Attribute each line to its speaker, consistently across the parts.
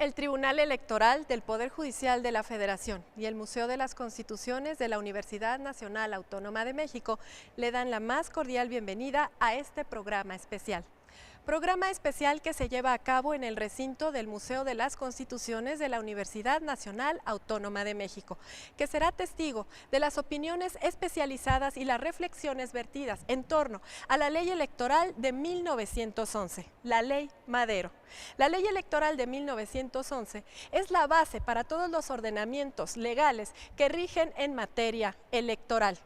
Speaker 1: El Tribunal Electoral del Poder Judicial de la Federación y el Museo de las Constituciones de la Universidad Nacional Autónoma de México le dan la más cordial bienvenida a este programa especial. Programa especial que se lleva a cabo en el recinto del Museo de las Constituciones de la Universidad Nacional Autónoma de México, que será testigo de las opiniones especializadas y las reflexiones vertidas en torno a la ley electoral de 1911, la Ley Madero. La ley electoral de 1911 es la base para todos los ordenamientos legales que rigen en materia electoral.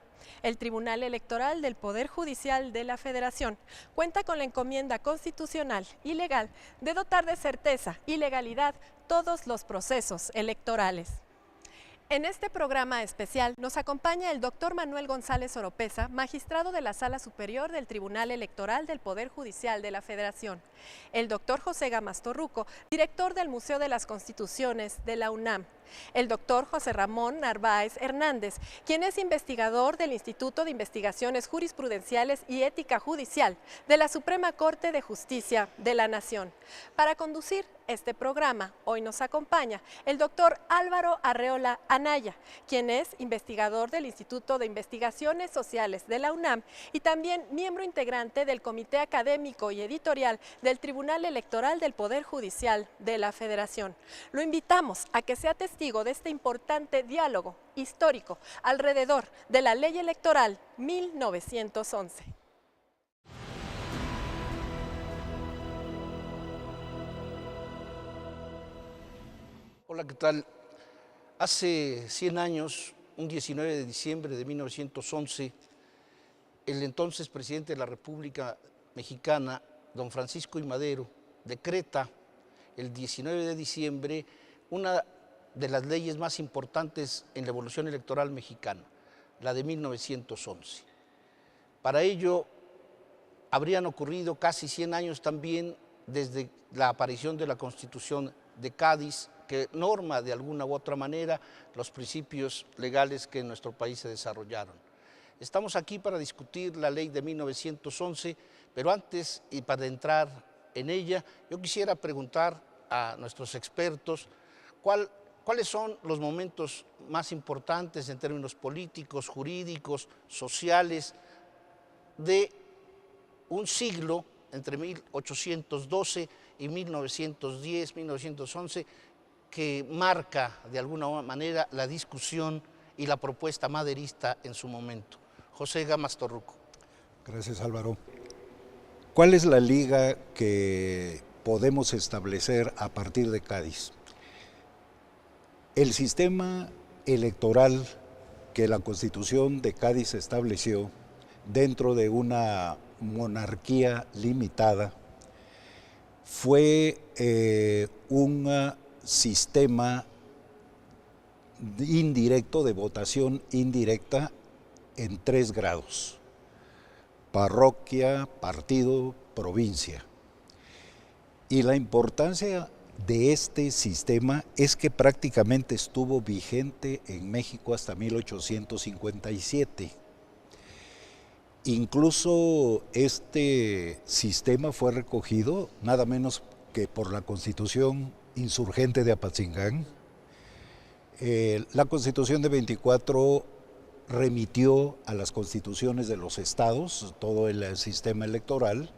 Speaker 1: El Tribunal Electoral del Poder Judicial de la Federación cuenta con la encomienda constitucional y legal de dotar de certeza y legalidad todos los procesos electorales. En este programa especial nos acompaña el doctor Manuel González Oropeza, magistrado de la Sala Superior del Tribunal Electoral del Poder Judicial de la Federación, el doctor José Gámez Torruco, director del Museo de las Constituciones de la UNAM, el doctor José Ramón Narváez Hernández, quien es investigador del Instituto de Investigaciones Jurisprudenciales y Ética Judicial de la Suprema Corte de Justicia de la Nación. Para conducir este programa, hoy nos acompaña el doctor Álvaro Arreola Anaya, quien es investigador del Instituto de Investigaciones Sociales de la UNAM y también miembro integrante del Comité Académico y Editorial del Tribunal Electoral del Poder Judicial de la Federación. Lo invitamos a que sea testigo de este importante diálogo histórico alrededor de la Ley Electoral 1911.
Speaker 2: Hola, ¿qué tal? Hace 100 años, un 19 de diciembre de 1911, el entonces presidente de la República Mexicana, don Francisco I. Madero, decreta el 19 de diciembre una de las leyes más importantes en la evolución electoral mexicana, la de 1911. Para ello, habrían ocurrido casi 100 años también desde la aparición de la Constitución de Cádiz, que norma de alguna u otra manera los principios legales que en nuestro país se desarrollaron. Estamos aquí para discutir la ley de 1911, pero antes y para entrar en ella, yo quisiera preguntar a nuestros expertos cuáles son los momentos más importantes en términos políticos, jurídicos, sociales, de un siglo entre 1812 y 1910, 1911, que marca de alguna manera la discusión y la propuesta maderista en su momento. José Gámez Torruco.
Speaker 3: Gracias, Álvaro. ¿Cuál es la liga que podemos establecer a partir de Cádiz? El sistema electoral que la Constitución de Cádiz estableció dentro de una monarquía limitada fue un sistema indirecto, de votación indirecta en 3 grados: parroquia, partido, provincia. Y la importancia de este sistema es que prácticamente estuvo vigente en México hasta 1857. Incluso este sistema fue recogido nada menos que por la Constitución Insurgente de Apatzingán. La Constitución de 24 remitió a las constituciones de los estados todo el sistema electoral,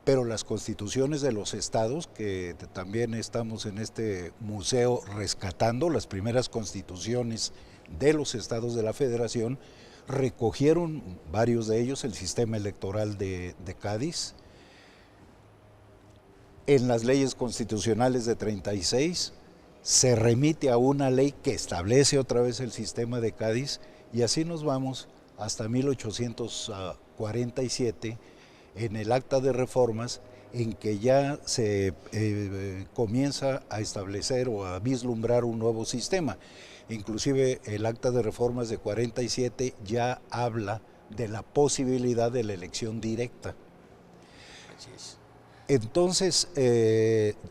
Speaker 3: pero las constituciones de los estados, que también estamos en este museo rescatando las primeras constituciones de los estados de la Federación, recogieron varios de ellos el sistema electoral de Cádiz. En las leyes constitucionales de 36 se remite a una ley que establece otra vez el sistema de Cádiz, y así nos vamos hasta 1847 en el Acta de Reformas, en que ya se comienza a establecer o a vislumbrar un nuevo sistema. Inclusive el Acta de Reformas de 47 ya habla de la posibilidad de la elección directa.
Speaker 2: Así es.
Speaker 3: Entonces,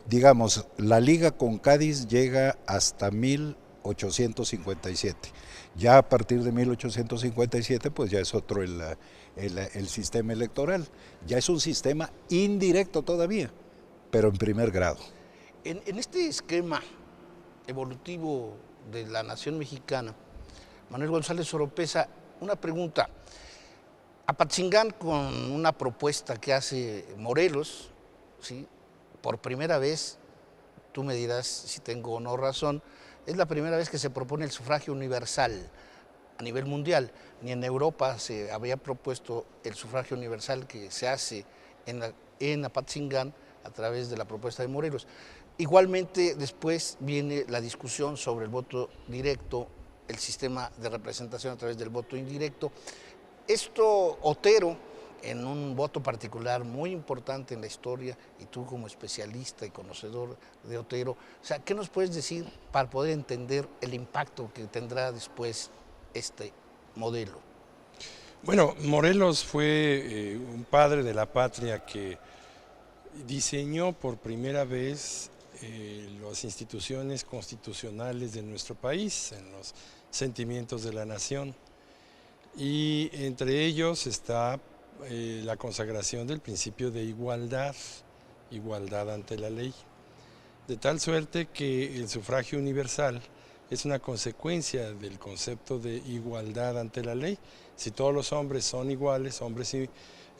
Speaker 3: digamos, la liga con Cádiz llega hasta 1857. Ya a partir de 1857, pues ya es otro el sistema electoral. Ya es un sistema indirecto todavía, pero en primer grado.
Speaker 2: En este esquema evolutivo de la nación mexicana, Manuel González Oropeza, una pregunta. Apatzingán, con una propuesta que hace Morelos, ¿sí? Por primera vez, tú me dirás si tengo o no razón, es la primera vez que se propone el sufragio universal a nivel mundial. Ni en Europa se había propuesto el sufragio universal que se hace en Apatzingán a través de la propuesta de Morelos. Igualmente, después viene la discusión sobre el voto directo, el sistema de representación a través del voto indirecto. Esto, Otero, en un voto particular muy importante en la historia, y tú como especialista y conocedor de Otero, o sea, ¿qué nos puedes decir para poder entender el impacto que tendrá después este modelo?
Speaker 4: Bueno, Morelos fue un padre de la patria que diseñó por primera vez las instituciones constitucionales de nuestro país, en los sentimientos de la nación. Y entre ellos está la consagración del principio de igualdad ante la ley, de tal suerte que el sufragio universal es una consecuencia del concepto de igualdad ante la ley. Si todos los hombres son iguales, hombres y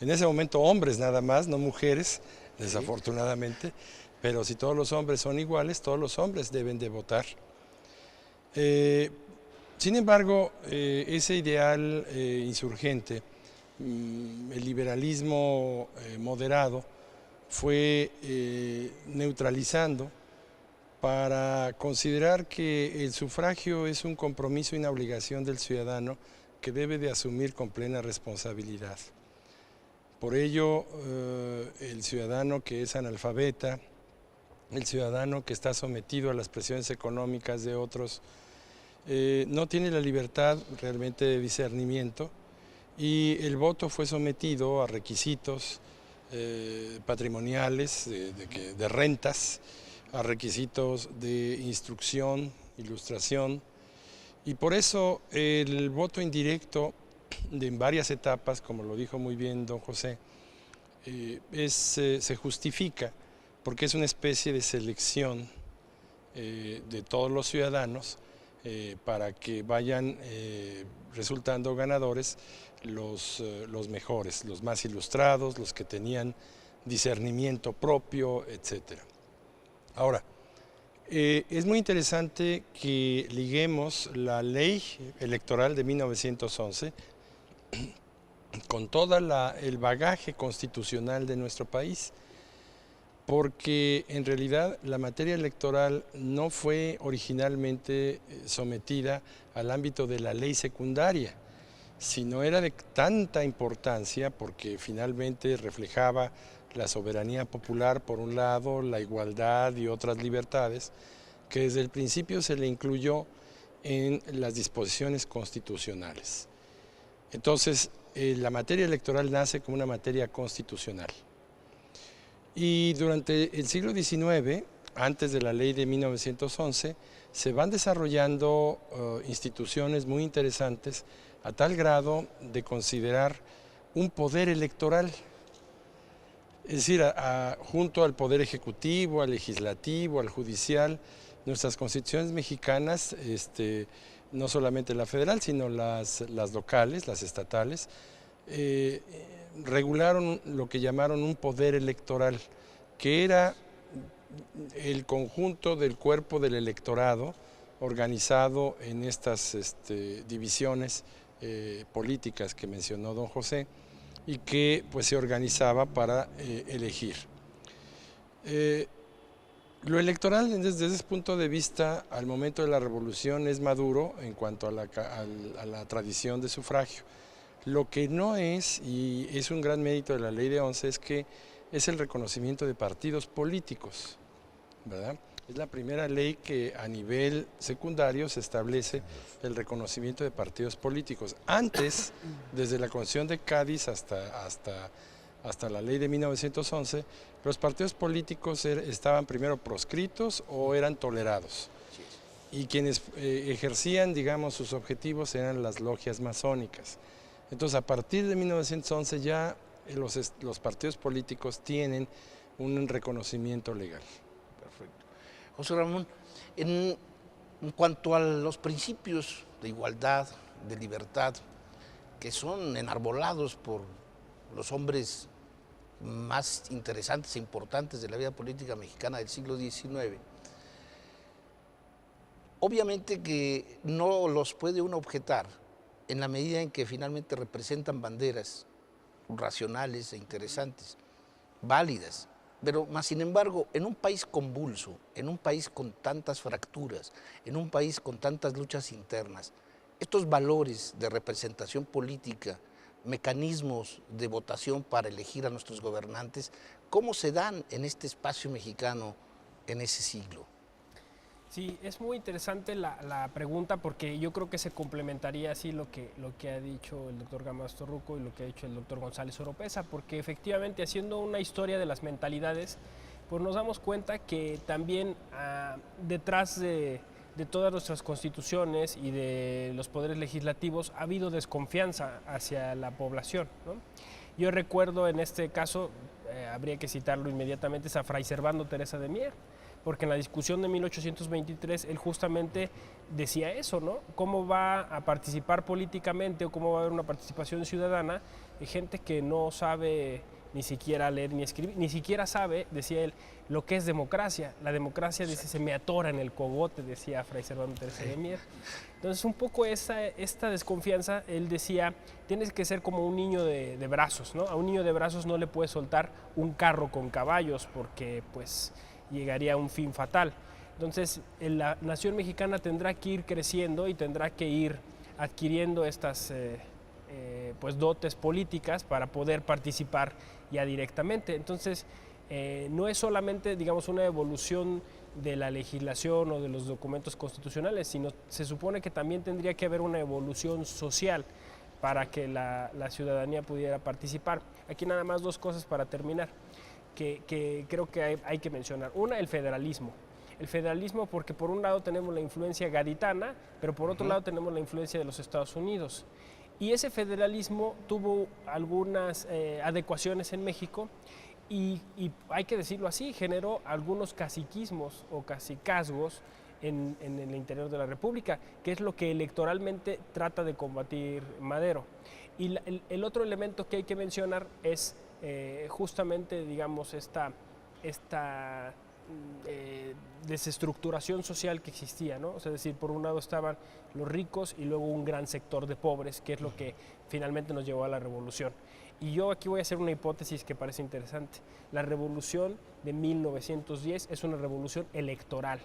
Speaker 4: en ese momento hombres nada más, no mujeres, desafortunadamente, pero si todos los hombres son iguales, todos los hombres deben de votar. Sin embargo, ese ideal insurgente, el liberalismo moderado, fue neutralizando para considerar que el sufragio es un compromiso y una obligación del ciudadano que debe de asumir con plena responsabilidad. Por ello, el ciudadano que es analfabeta, el ciudadano que está sometido a las presiones económicas de otros, no tiene la libertad realmente de discernimiento, y el voto fue sometido a requisitos patrimoniales, de rentas, a requisitos de instrucción, ilustración, y por eso el voto indirecto en varias etapas, como lo dijo muy bien don José, se justifica porque es una especie de selección de todos los ciudadanos para que vayan resultando ganadores los mejores, los más ilustrados, los que tenían discernimiento propio, etc. Ahora, es muy interesante que liguemos la ley electoral de 1911 con todo el bagaje constitucional de nuestro país, porque en realidad la materia electoral no fue originalmente sometida al ámbito de la ley secundaria, sino era de tanta importancia porque finalmente reflejaba la soberanía popular por un lado, la igualdad y otras libertades, que desde el principio se le incluyó en las disposiciones constitucionales. Entonces, la materia electoral nace como una materia constitucional. Y durante el siglo XIX, antes de la ley de 1911, se van desarrollando instituciones muy interesantes a tal grado de considerar un poder electoral, es decir, junto al poder ejecutivo, al legislativo, al judicial. Nuestras constituciones mexicanas, no solamente la federal, sino las locales, las estatales, regularon lo que llamaron un poder electoral, que era el conjunto del cuerpo del electorado organizado en estas divisiones políticas que mencionó don José, y que pues se organizaba para elegir. Lo electoral desde ese punto de vista al momento de la revolución es maduro en cuanto a la tradición de sufragio. Lo que no es, y es un gran mérito de la ley de 11, es que es el reconocimiento de partidos políticos, ¿verdad? Es la primera ley que a nivel secundario se establece el reconocimiento de partidos políticos. Antes, desde la Constitución de Cádiz hasta la ley de 1911, los partidos políticos estaban primero proscritos o eran tolerados. Y quienes ejercían, digamos, sus objetivos eran las logias masónicas. Entonces, a partir de 1911 ya los partidos políticos tienen un reconocimiento legal.
Speaker 2: Perfecto. José Ramón, en cuanto a los principios de igualdad, de libertad, que son enarbolados por los hombres más interesantes e importantes de la vida política mexicana del siglo XIX, obviamente que no los puede uno objetar en la medida en que finalmente representan banderas racionales e interesantes, válidas, pero más sin embargo, en un país convulso, en un país con tantas fracturas, en un país con tantas luchas internas, estos valores de representación política, mecanismos de votación para elegir a nuestros gobernantes, ¿cómo se dan en este espacio mexicano en ese siglo?
Speaker 5: Sí, es muy interesante la pregunta porque yo creo que se complementaría así lo que ha dicho el doctor Gámez Torruco y lo que ha dicho el doctor González Oropeza, porque efectivamente haciendo una historia de las mentalidades, pues nos damos cuenta que también detrás de todas nuestras constituciones y de los poderes legislativos ha habido desconfianza hacia la población, ¿no? Yo recuerdo en este caso, habría que citarlo inmediatamente, es a Fray Servando Teresa de Mier, porque en la discusión de 1823 él justamente decía eso, ¿no? ¿Cómo va a participar políticamente o cómo va a haber una participación ciudadana de gente que no sabe ni siquiera leer ni escribir, ni siquiera sabe, decía él, lo que es democracia? La democracia, dice, se me atora en el cogote, decía Fray Servando Teresa de Mier. Entonces, un poco esta desconfianza, él decía, tienes que ser como un niño de brazos, ¿no? A un niño de brazos no le puedes soltar un carro con caballos porque, pues, llegaría a un fin fatal. Entonces, la nación mexicana tendrá que ir creciendo y tendrá que ir adquiriendo estas pues dotes políticas para poder participar ya directamente. Entonces, no es solamente, digamos, una evolución de la legislación o de los documentos constitucionales, sino se supone que también tendría que haber una evolución social para que la ciudadanía pudiera participar. Aquí nada más dos cosas para terminar, que creo que hay que mencionar. Una, el federalismo. El federalismo porque por un lado tenemos la influencia gaditana, pero por otro lado tenemos la influencia de los Estados Unidos. Y ese federalismo tuvo algunas adecuaciones en México y hay que decirlo así, generó algunos caciquismos o cacicazgos en el interior de la República, que es lo que electoralmente trata de combatir Madero. Y el otro elemento que hay que mencionar es justamente, digamos, esta desestructuración social que existía, ¿no? O sea, es decir, por un lado estaban los ricos y luego un gran sector de pobres, que es lo que finalmente nos llevó a la revolución. Y yo aquí voy a hacer una hipótesis que parece interesante. La revolución de 1910 es una revolución electoral.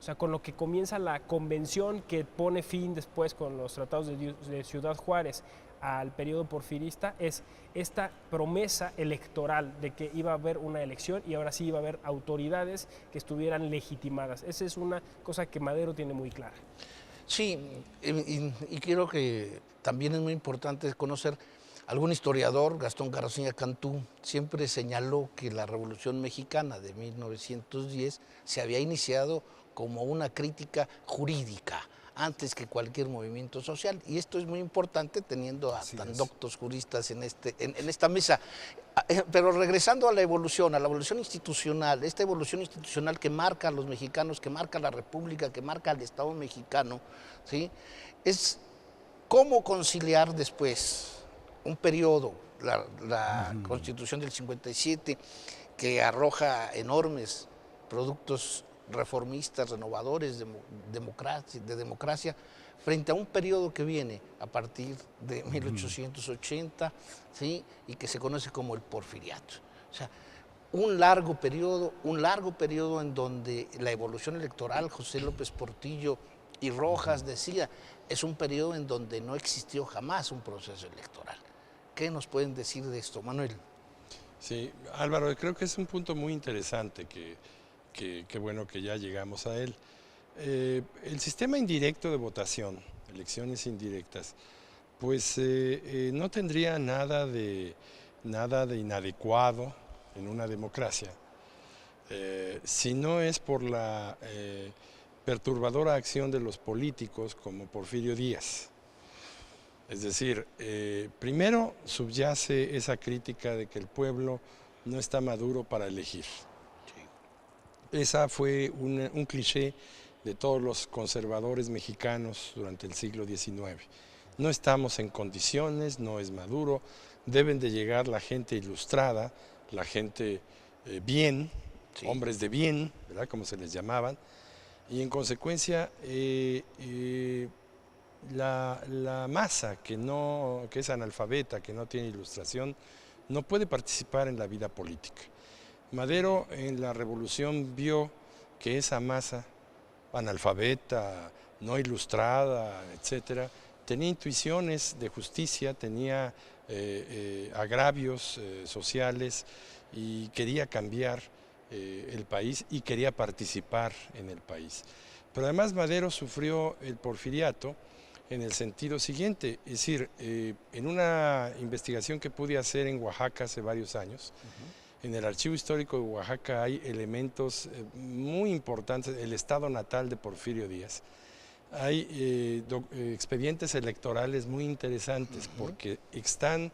Speaker 5: O sea, con lo que comienza la convención que pone fin después con los tratados de Ciudad Juárez al periodo porfirista, es esta promesa electoral de que iba a haber una elección y ahora sí iba a haber autoridades que estuvieran legitimadas. Esa es una cosa que Madero tiene muy clara.
Speaker 2: Sí, y creo que también es muy importante conocer, algún historiador, Gastón García Cantú, siempre señaló que la Revolución Mexicana de 1910 se había iniciado como una crítica jurídica antes que cualquier movimiento social, y esto es muy importante teniendo a tan doctos juristas en esta mesa. Pero regresando a la evolución institucional, esta evolución institucional que marca a los mexicanos, que marca a la República, que marca al Estado mexicano, ¿sí? Es cómo conciliar después un periodo, la Constitución del 57, que arroja enormes productos reformistas, renovadores, de democracia, frente a un periodo que viene a partir de 1880, ¿sí? Y que se conoce como el porfiriato. O sea, un largo periodo en donde la evolución electoral, José López Portillo y Rojas decía, es un periodo en donde no existió jamás un proceso electoral. ¿Qué nos pueden decir de esto, Manuel?
Speaker 4: Sí, Álvaro, creo que es un punto muy interesante que bueno que ya llegamos a él. El sistema indirecto de votación, elecciones indirectas, pues no tendría nada de inadecuado en una democracia, si no es por la perturbadora acción de los políticos como Porfirio Díaz. Es decir, primero subyace esa crítica de que el pueblo no está maduro para elegir. Esa fue un cliché de todos los conservadores mexicanos durante el siglo XIX. No estamos en condiciones, no es maduro, deben de llegar la gente ilustrada, la gente bien, sí, hombres de bien, ¿verdad?, como se les llamaban, y en consecuencia la masa que es analfabeta, que no tiene ilustración, no puede participar en la vida política. Madero en la revolución vio que esa masa analfabeta, no ilustrada, etcétera, tenía intuiciones de justicia, tenía agravios sociales y quería cambiar el país y quería participar en el país. Pero además Madero sufrió el porfiriato en el sentido siguiente, es decir, en una investigación que pude hacer en Oaxaca hace varios años, en el Archivo Histórico de Oaxaca hay elementos muy importantes, el estado natal de Porfirio Díaz. Hay expedientes electorales muy interesantes porque están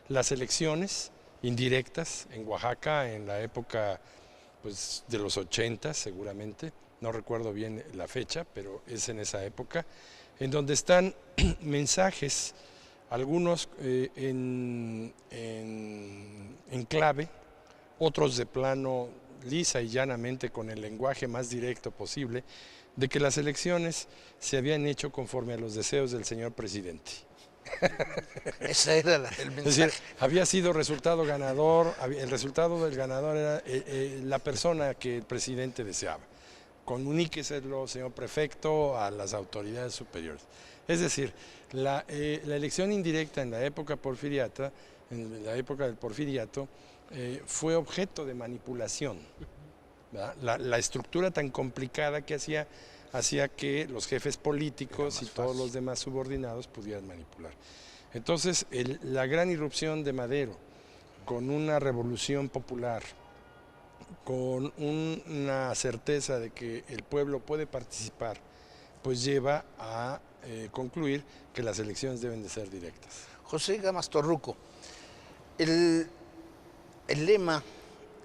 Speaker 4: las elecciones indirectas en Oaxaca en la época, pues, de los 80 seguramente, no recuerdo bien la fecha, pero es en esa época, en donde están mensajes, algunos en clave, otros de plano lisa y llanamente con el lenguaje más directo posible, de que las elecciones se habían hecho conforme a los deseos del señor presidente.
Speaker 2: Ese era el mensaje.
Speaker 4: Es decir, había sido resultado ganador, el resultado del ganador era la persona que el presidente deseaba. Comuníqueselo, señor prefecto, a las autoridades superiores. Es decir, la elección indirecta en la época porfiriata, en la época del porfiriato, fue objeto de manipulación. La estructura tan complicada que hacía que los jefes políticos y todos los demás subordinados pudieran manipular. Entonces, la gran irrupción de Madero, con una revolución popular, con una certeza de que el pueblo puede participar, pues lleva a concluir que las elecciones deben de ser directas.
Speaker 2: José Gamas Torruco, el lema,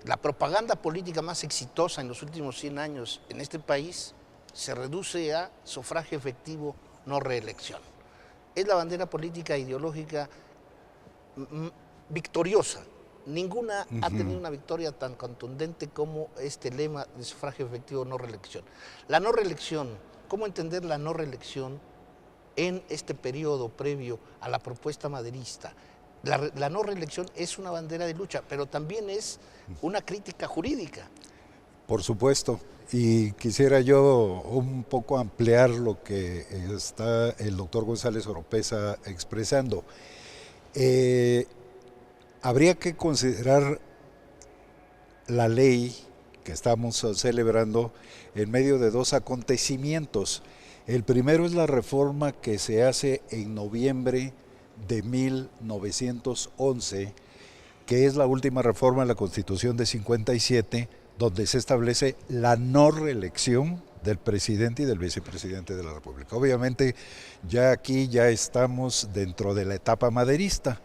Speaker 2: la propaganda política más exitosa en los últimos 100 años en este país se reduce a sufragio efectivo, no reelección. Es la bandera política ideológica victoriosa. Ninguna ha tenido una victoria tan contundente como este lema de sufragio efectivo, no reelección. La no reelección, ¿cómo entender la no reelección en este periodo previo a la propuesta maderista? La no reelección es una bandera de lucha, pero también es una crítica jurídica.
Speaker 3: Por supuesto, y quisiera yo un poco ampliar lo que está el doctor González Oropeza expresando. Habría que considerar la ley que estamos celebrando en medio de dos acontecimientos. El primero es la reforma que se hace en noviembre de 1911, que es la última reforma de la Constitución de 57, donde se establece la no reelección del presidente y del vicepresidente de la República. Obviamente ya aquí ya estamos dentro de la etapa maderista,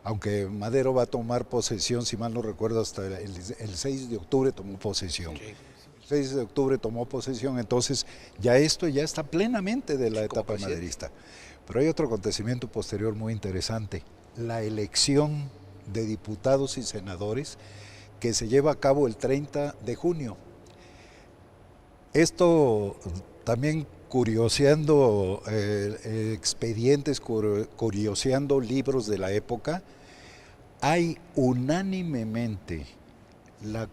Speaker 3: aunque Madero va a tomar posesión, si mal no recuerdo, hasta el 6 de octubre tomó posesión. Sí. El 6 de octubre tomó posesión, entonces ya esto ya está plenamente de la etapa maderista. Pero hay otro acontecimiento posterior muy interesante, la elección de diputados y senadores que se lleva a cabo el 30 de junio. Esto también curioseando expedientes, curioseando libros de la época, hay unánimemente la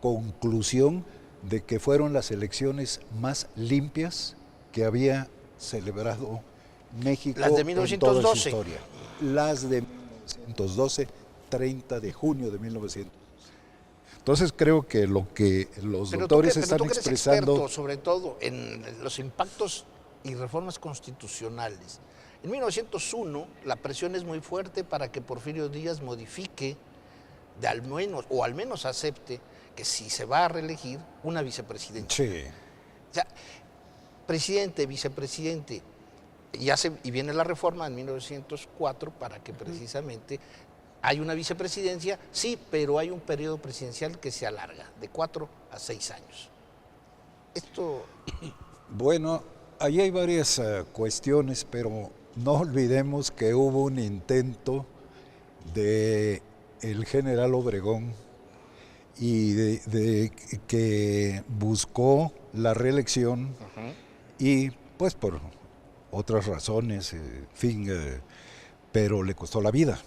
Speaker 3: conclusión de que fueron las elecciones más limpias que había celebrado México
Speaker 2: las de 1912.
Speaker 3: En toda su historia. Las de 1912, 30 de junio de 1912. Entonces creo que lo que los doctores están expresando...
Speaker 2: Experto, sobre todo en los impactos y reformas constitucionales. En 1901 la presión es muy fuerte para que Porfirio Díaz modifique, al menos acepte, que si se va a reelegir, una vicepresidencia.
Speaker 3: Sí.
Speaker 2: O sea, presidente, vicepresidente, y viene la reforma en 1904 para que precisamente Hay una vicepresidencia, sí, pero hay un periodo presidencial que se alarga de 4 a 6 años. Esto...
Speaker 3: Bueno, ahí hay varias cuestiones, pero no olvidemos que hubo un intento de el general Obregón y que buscó la reelección y pues por otras razones, pero le costó la vida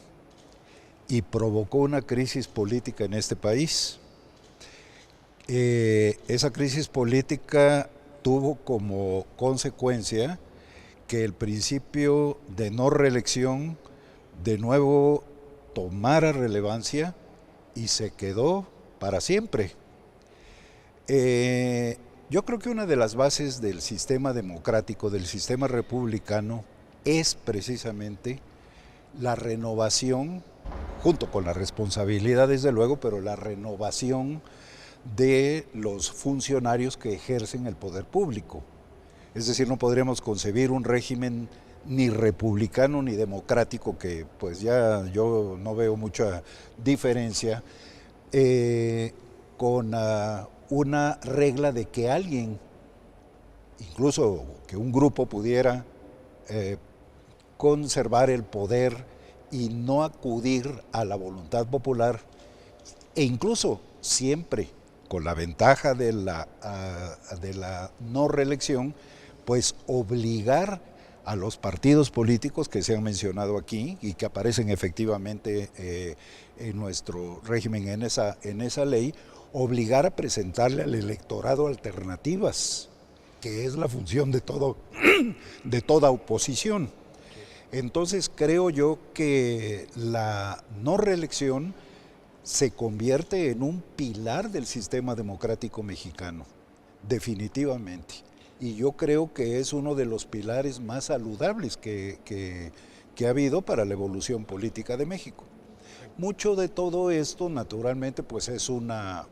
Speaker 3: y provocó una crisis política en este país. Esa crisis política tuvo como consecuencia que el principio de no reelección de nuevo tomara relevancia y se quedó para siempre. Yo creo que una de las bases del sistema democrático, del sistema republicano, es precisamente la renovación, junto con la responsabilidad desde luego, pero la renovación de los funcionarios que ejercen el poder público. Es decir, no podríamos concebir un régimen ni republicano ni democrático, que pues ya yo no veo mucha diferencia, con una regla de que alguien, incluso que un grupo pudiera conservar el poder y no acudir a la voluntad popular, e incluso siempre con la ventaja de la no reelección, pues obligar a los partidos políticos que se han mencionado aquí y que aparecen efectivamente en nuestro régimen, en esa ley, obligar a presentarle al electorado alternativas, que es la función de toda oposición. Entonces creo yo que la no reelección se convierte en un pilar del sistema democrático mexicano, definitivamente. Y yo creo que es uno de los pilares más saludables que ha habido para la evolución política de México. Mucho de todo esto, naturalmente, pues es una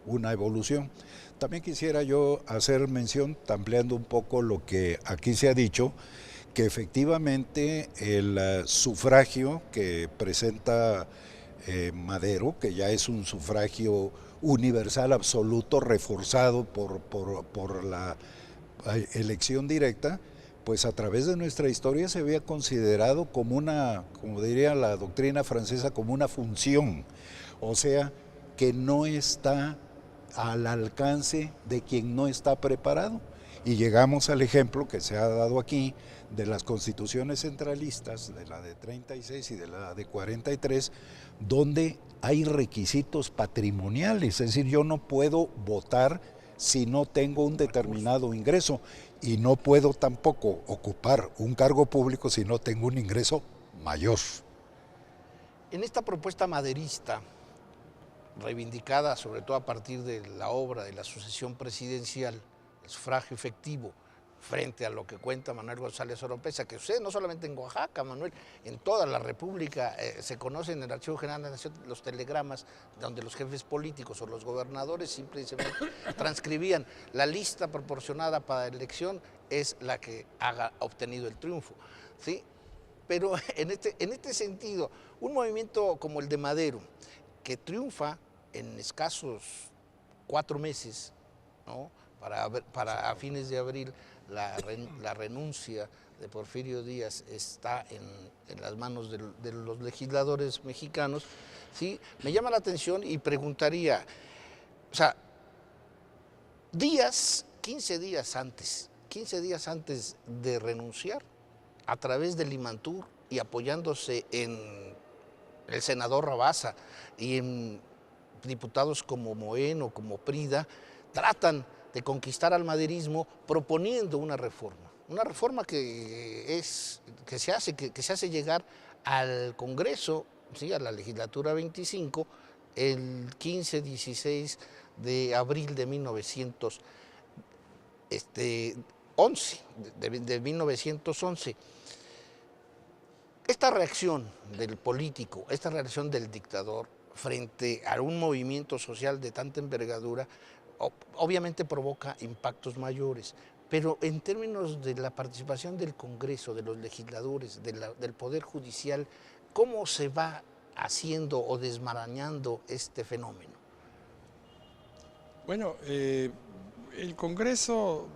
Speaker 3: evolución. También quisiera yo hacer mención, ampliando un poco lo que aquí se ha dicho, que efectivamente el sufragio que presenta Madero, que ya es un sufragio universal absoluto reforzado por la elección directa, pues a través de nuestra historia se había considerado como como diría la doctrina francesa, como una función, o sea, que no está al alcance de quien no está preparado. Y llegamos al ejemplo que se ha dado aquí de las constituciones centralistas, de la de 36 y de la de 43, donde hay requisitos patrimoniales, es decir, yo no puedo votar si no tengo un determinado ingreso y no puedo tampoco ocupar un cargo público si no tengo un ingreso mayor.
Speaker 2: En esta propuesta maderista, reivindicada sobre todo a partir de la obra de la sucesión presidencial, el sufragio efectivo, frente a lo que cuenta Manuel González Oropesa, que sucede no solamente en Oaxaca, Manuel, en toda la República, se conoce en el Archivo General de la Nación los telegramas donde los jefes políticos o los gobernadores simplemente transcribían la lista proporcionada para la elección es la que haya obtenido el triunfo, ¿sí? Pero en este sentido, un movimiento como el de Madero, que triunfa en escasos 4 meses, ¿no? Para a fines de abril, la renuncia de Porfirio Díaz está en las manos de los legisladores mexicanos, ¿sí? Me llama la atención y preguntaría, o sea, 15 días antes de renunciar, a través del Limantur y apoyándose en el senador Rabasa y en diputados como Moen o como Prida, tratan de conquistar al maderismo proponiendo una reforma que se hace llegar al Congreso, ¿sí? A la legislatura 25, el 15-16 de abril de 1911. Esta reacción del político, esta reacción del dictador frente a un movimiento social de tanta envergadura, obviamente provoca impactos mayores, pero en términos de la participación del Congreso, de los legisladores, del Poder Judicial, ¿cómo se va haciendo o desmarañando este fenómeno?
Speaker 4: Bueno, el Congreso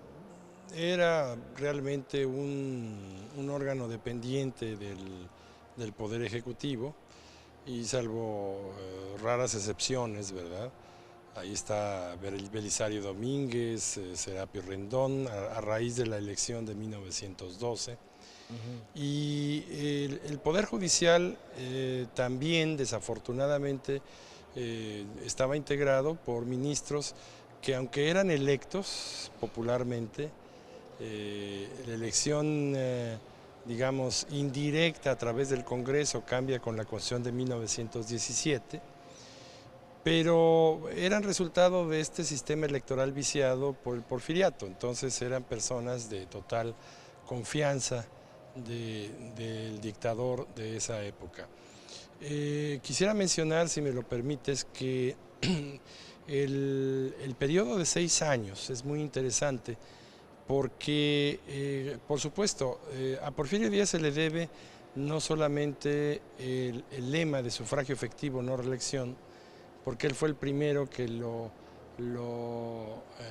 Speaker 4: era realmente un órgano dependiente del Poder Ejecutivo y salvo raras excepciones, ¿verdad? Ahí está Belisario Domínguez, Serapio Rendón, a raíz de la elección de 1912. Y el Poder Judicial también, desafortunadamente, estaba integrado por ministros que, aunque eran electos popularmente, la elección, digamos, indirecta a través del Congreso cambia con la Constitución de 1917, pero eran resultado de este sistema electoral viciado por el porfiriato. Entonces eran personas de total confianza del dictador de esa época. Quisiera mencionar, si me lo permites, que el periodo de 6 años es muy interesante porque, por supuesto, a Porfirio Díaz se le debe no solamente el lema de sufragio efectivo, no reelección, porque él fue el primero que lo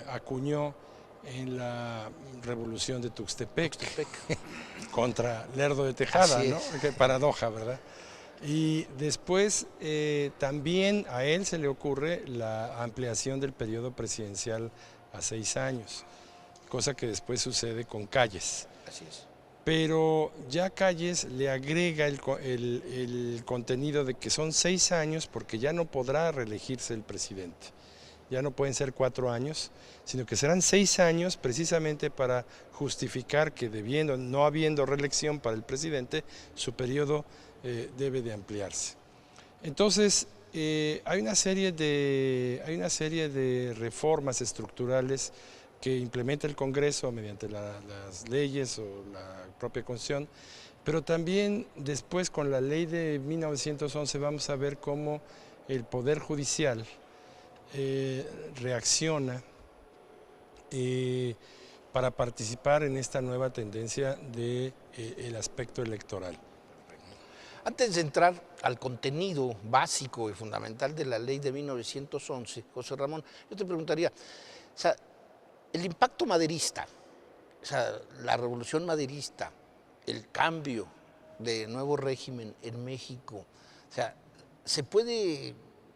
Speaker 4: acuñó en la revolución de Tuxtepec. Contra Lerdo de Tejada, ¿no? Qué paradoja, ¿verdad? Y después también a él se le ocurre la ampliación del periodo presidencial a 6 años, cosa que después sucede con Calles.
Speaker 2: Así es.
Speaker 4: Pero ya Calles le agrega el contenido de que son 6 años porque ya no podrá reelegirse el presidente. Ya no pueden ser 4 años, sino que serán 6 años precisamente para justificar que no habiendo reelección para el presidente, su periodo debe de ampliarse. Entonces, hay una serie de reformas estructurales que implementa el Congreso mediante las leyes o la propia Constitución, pero también después con la ley de 1911 vamos a ver cómo el Poder Judicial reacciona para participar en esta nueva tendencia del aspecto electoral.
Speaker 2: Antes de entrar al contenido básico y fundamental de la ley de 1911, José Ramón, yo te preguntaría, o sea, el impacto maderista, o sea, la revolución maderista, el cambio de nuevo régimen en México, o sea, ¿se puede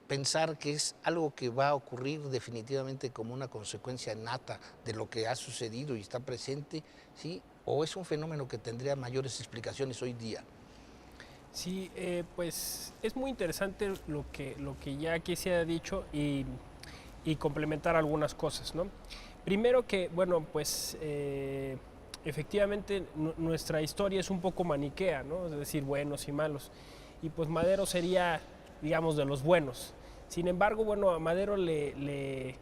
Speaker 2: pensar que es algo que va a ocurrir definitivamente como una consecuencia innata de lo que ha sucedido y está presente, ¿sí? ¿O es un fenómeno que tendría mayores explicaciones hoy día?
Speaker 5: Sí, pues es muy interesante lo que ya aquí se ha dicho y complementar algunas cosas, ¿no? Primero que, bueno, pues efectivamente nuestra historia es un poco maniquea, ¿no? Es decir, buenos y malos. Y pues Madero sería, digamos, de los buenos. Sin embargo, bueno, a Madero le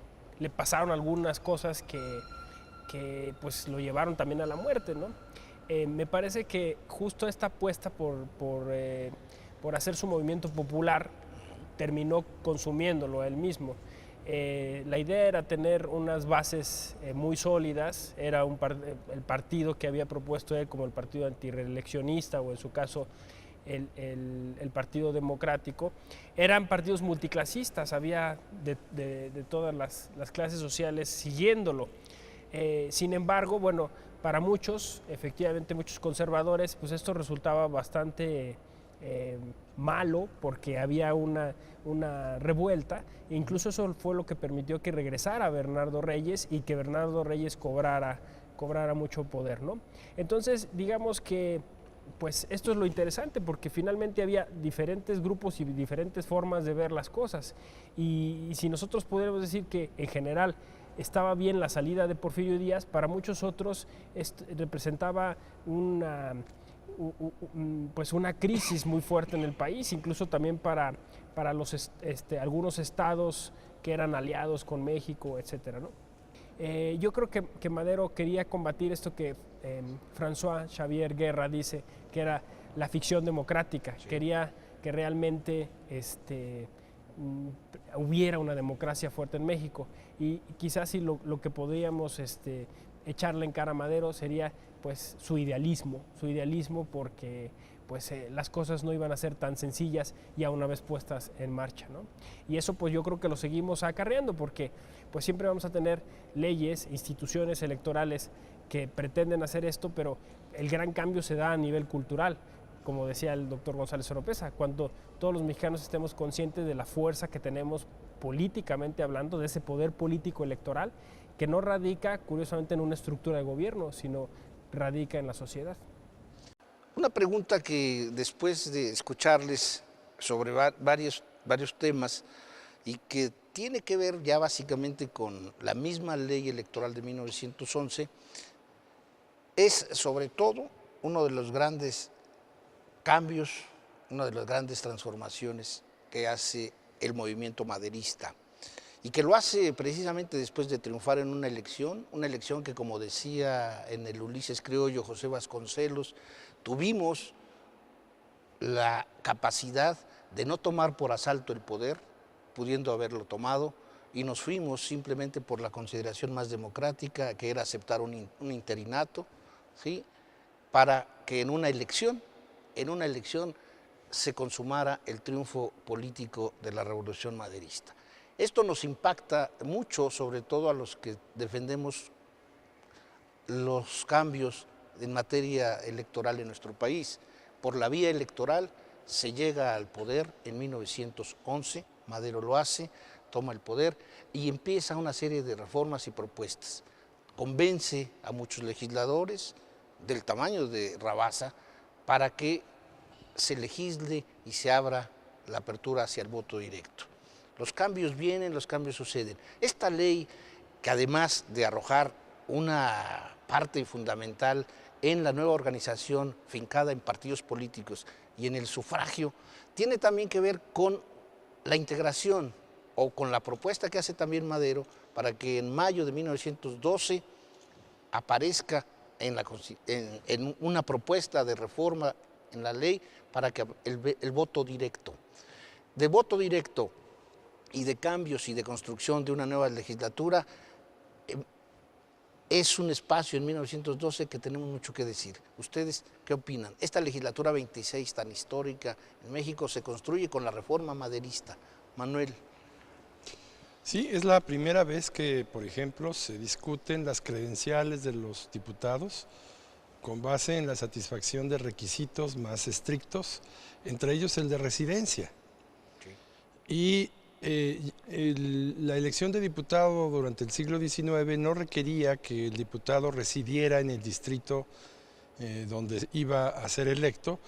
Speaker 5: pasaron algunas cosas que pues lo llevaron también a la muerte, ¿no? Me parece que justo esta apuesta por hacer su movimiento popular terminó consumiéndolo él mismo. La idea era tener unas bases muy sólidas, era el partido que había propuesto él como el partido antireeleccionista o en su caso el Partido Democrático. Eran partidos multiclasistas, había de todas las clases sociales siguiéndolo. Sin embargo, bueno, para muchos, efectivamente muchos conservadores, pues esto resultaba bastante malo porque había una revuelta, e incluso eso fue lo que permitió que regresara Bernardo Reyes y que Bernardo Reyes cobrara mucho poder, ¿no? Entonces, digamos que pues esto es lo interesante porque finalmente había diferentes grupos y diferentes formas de ver las cosas y si nosotros podemos decir que en general estaba bien la salida de Porfirio Díaz, para muchos otros representaba pues una crisis muy fuerte en el país, incluso también para algunos estados que eran aliados con México, etcétera, ¿no? Yo creo que Madero quería combatir esto que François Xavier Guerra dice, que era la ficción democrática. Sí. Quería que realmente hubiera una democracia fuerte en México y quizás si lo que podríamos echarle en cara a Madero sería pues su idealismo porque pues las cosas no iban a ser tan sencillas ya una vez puestas en marcha, ¿no? Y eso pues yo creo que lo seguimos acarreando porque pues siempre vamos a tener leyes, instituciones electorales que pretenden hacer esto, pero el gran cambio se da a nivel cultural, como decía el doctor González Oropesa, cuando todos los mexicanos estemos conscientes de la fuerza que tenemos políticamente hablando, de ese poder político electoral, que no radica curiosamente en una estructura de gobierno, sino radica en la sociedad.
Speaker 2: Una pregunta que después de escucharles sobre varios temas y que tiene que ver ya básicamente con la misma ley electoral de 1911, es sobre todo uno de los grandes cambios, una de las grandes transformaciones que hace el movimiento maderista y que lo hace precisamente después de triunfar en una elección que, como decía en el Ulises criollo José Vasconcelos, tuvimos la capacidad de no tomar por asalto el poder, pudiendo haberlo tomado, y nos fuimos simplemente por la consideración más democrática, que era aceptar un interinato, ¿sí?, para que en una elección se consumara el triunfo político de la revolución maderista. Esto nos impacta mucho, sobre todo a los que defendemos los cambios en materia electoral en nuestro país. Por la vía electoral se llega al poder en 1911, Madero lo hace, toma el poder y empieza una serie de reformas y propuestas. Convence a muchos legisladores del tamaño de Rabasa para que se legisle y se abra la apertura hacia el voto directo. Los cambios vienen, los cambios suceden. Esta ley, que además de arrojar una parte fundamental en la nueva organización fincada en partidos políticos y en el sufragio, tiene también que ver con la integración o con la propuesta que hace también Madero para que en mayo de 1912 aparezca en una propuesta de reforma en la ley para que el voto directo. De voto directo y de cambios y de construcción de una nueva legislatura, es un espacio en 1912 que tenemos mucho que decir. ¿Ustedes qué opinan? Esta legislatura 26 tan histórica en México se construye con la reforma maderista. Manuel.
Speaker 4: Sí, es la primera vez que, por ejemplo, se discuten las credenciales de los diputados con base en la satisfacción de requisitos más estrictos, entre ellos el de residencia. Y la elección de diputado durante el siglo XIX no requería que el diputado residiera en el distrito donde iba a ser electo,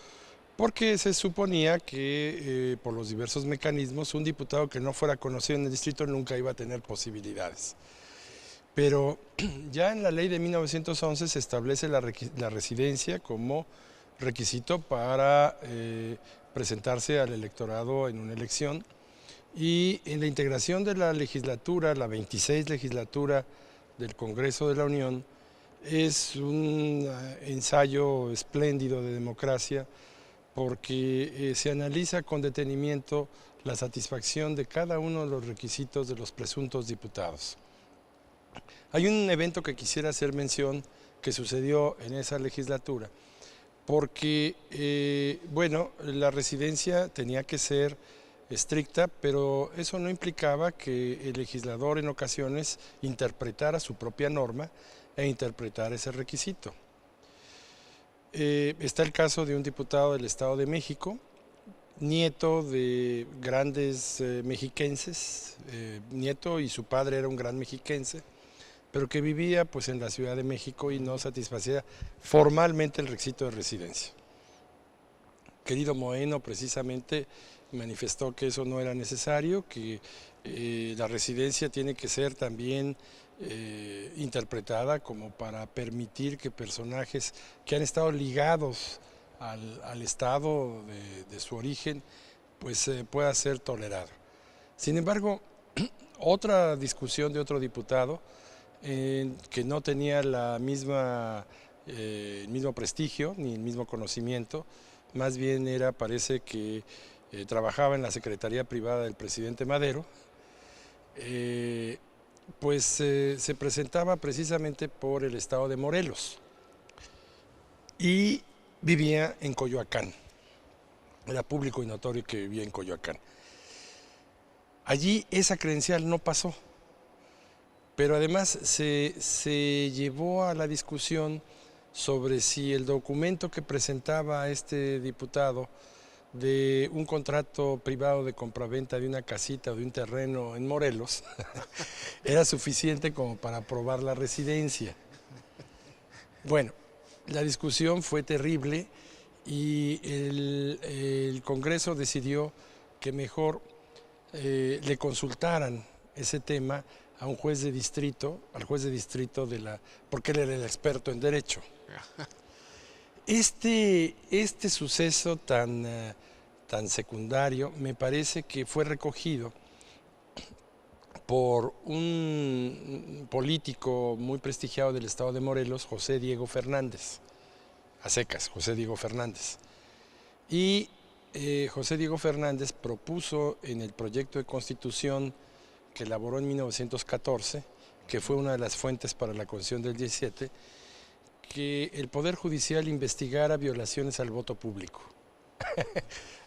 Speaker 4: porque se suponía que por los diversos mecanismos un diputado que no fuera conocido en el distrito nunca iba a tener posibilidades. Pero ya en la ley de 1911 se establece la residencia como requisito para presentarse al electorado en una elección. Y en la integración de la legislatura, la 26 legislatura del Congreso de la Unión, es un ensayo espléndido de democracia porque se analiza con detenimiento la satisfacción de cada uno de los requisitos de los presuntos diputados. Hay un evento que quisiera hacer mención que sucedió en esa legislatura, porque, bueno, la residencia tenía que ser estricta, pero eso no implicaba que el legislador en ocasiones interpretara su propia norma e interpretara ese requisito. Está el caso de un diputado del Estado de México, nieto de grandes mexiquenses, nieto y su padre era un gran mexiquense, pero que vivía pues en la Ciudad de México y no satisfacía formalmente el requisito de residencia. Querido Moeno precisamente manifestó que eso no era necesario, que la residencia tiene que ser también interpretada como para permitir que personajes que han estado ligados al estado de su origen, pues pueda ser tolerado. Sin embargo, otra discusión de otro diputado que no tenía el mismo prestigio ni el mismo conocimiento, más bien parece que trabajaba en la Secretaría Privada del presidente Madero, pues se presentaba precisamente por el estado de Morelos y vivía en Coyoacán. era público y notorio que vivía en Coyoacán. Allí esa credencial no pasó, pero además se llevó a la discusión sobre si el documento que presentaba este diputado de un contrato privado de compraventa de una casita o de un terreno en Morelos era suficiente como para aprobar la residencia. Bueno, la discusión fue terrible y el Congreso decidió que mejor le consultaran ese tema a un juez de distrito, al juez de distrito porque él era el experto en derecho. Este suceso tan secundario me parece que fue recogido por un político muy prestigiado del estado de Morelos, José Diego Fernández, a secas, José Diego Fernández. Y José Diego Fernández propuso en el proyecto de constitución que elaboró en 1914, que fue una de las fuentes para la Constitución del 17, que el Poder Judicial investigara violaciones al voto público.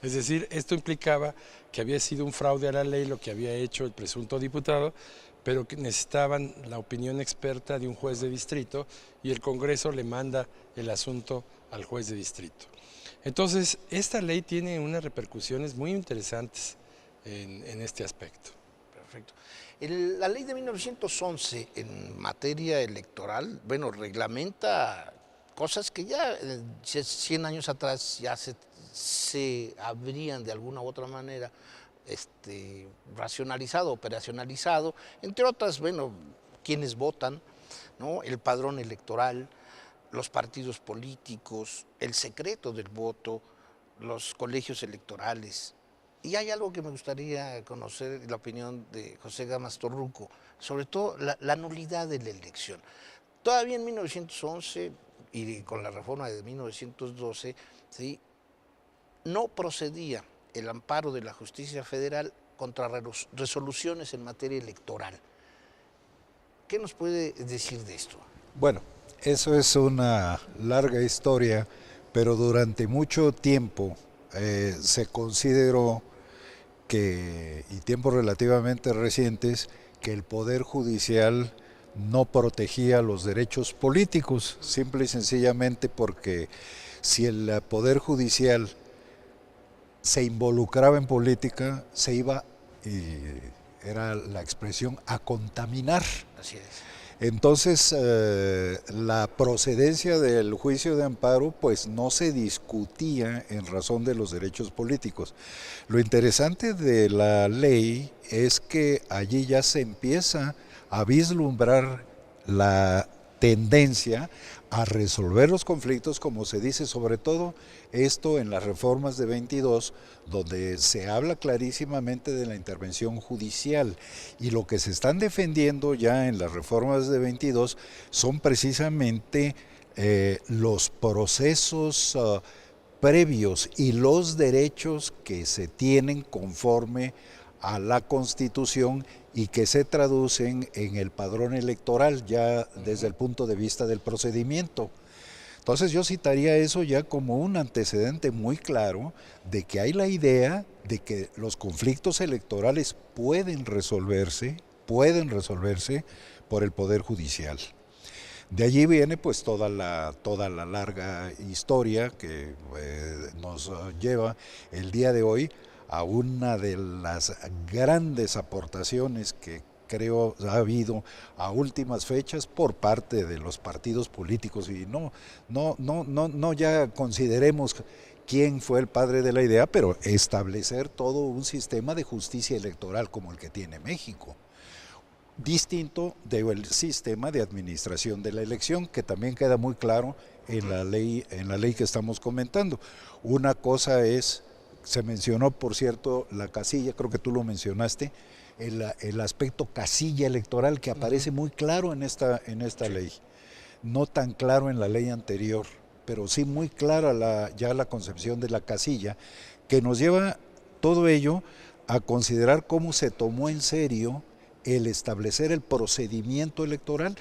Speaker 4: Es decir, esto implicaba que había sido un fraude a la ley lo que había hecho el presunto diputado, pero que necesitaban la opinión experta de un juez de distrito y el Congreso le manda el asunto al juez de distrito. Entonces, esta ley tiene unas repercusiones muy interesantes en este aspecto.
Speaker 2: Perfecto. La ley de 1911 en materia electoral, bueno, reglamenta cosas que ya 100 años atrás ya se habrían de alguna u otra manera racionalizado, operacionalizado, entre otras, bueno, quienes votan, ¿no? El padrón electoral, los partidos políticos, el secreto del voto, los colegios electorales. Y hay algo que me gustaría conocer, la opinión de José Gámez Torruco, sobre todo la nulidad de la elección. Todavía en 1911 y con la reforma de 1912, ¿sí?, no procedía el amparo de la justicia federal contra resoluciones en materia electoral. ¿Qué nos puede decir de esto?
Speaker 3: Bueno, eso es una larga historia, pero durante mucho tiempo se consideró que, y tiempos relativamente recientes, que el Poder Judicial no protegía los derechos políticos, simple y sencillamente porque si el Poder Judicial se involucraba en política, se iba, y era la expresión, a contaminar.
Speaker 2: Así es.
Speaker 3: Entonces, la procedencia del juicio de amparo pues no se discutía en razón de los derechos políticos. Lo interesante de la ley es que allí ya se empieza a vislumbrar la tendencia a resolver los conflictos, como se dice, sobre todo esto en las reformas de 22, donde se habla clarísimamente de la intervención judicial, y lo que se están defendiendo ya en las reformas de 22 son precisamente los procesos previos y los derechos que se tienen conforme a la Constitución y que se traducen en el padrón electoral ya desde el punto de vista del procedimiento. Entonces yo citaría eso ya como un antecedente muy claro de que hay la idea de que los conflictos electorales pueden resolverse por el Poder Judicial. De allí viene pues toda la larga historia que nos lleva el día de hoy a una de las grandes aportaciones que creo ha habido a últimas fechas por parte de los partidos políticos, y no ya consideremos quién fue el padre de la idea, pero establecer todo un sistema de justicia electoral como el que tiene México, distinto del sistema de administración de la elección, que también queda muy claro en la ley que estamos comentando. Una cosa es, se mencionó, por cierto, la casilla, creo que tú lo mencionaste, el aspecto casilla electoral que aparece muy claro en esta ley. No tan claro en la ley anterior, pero sí muy clara ya la concepción de la casilla, que nos lleva todo ello a considerar cómo se tomó en serio el establecer el procedimiento electoral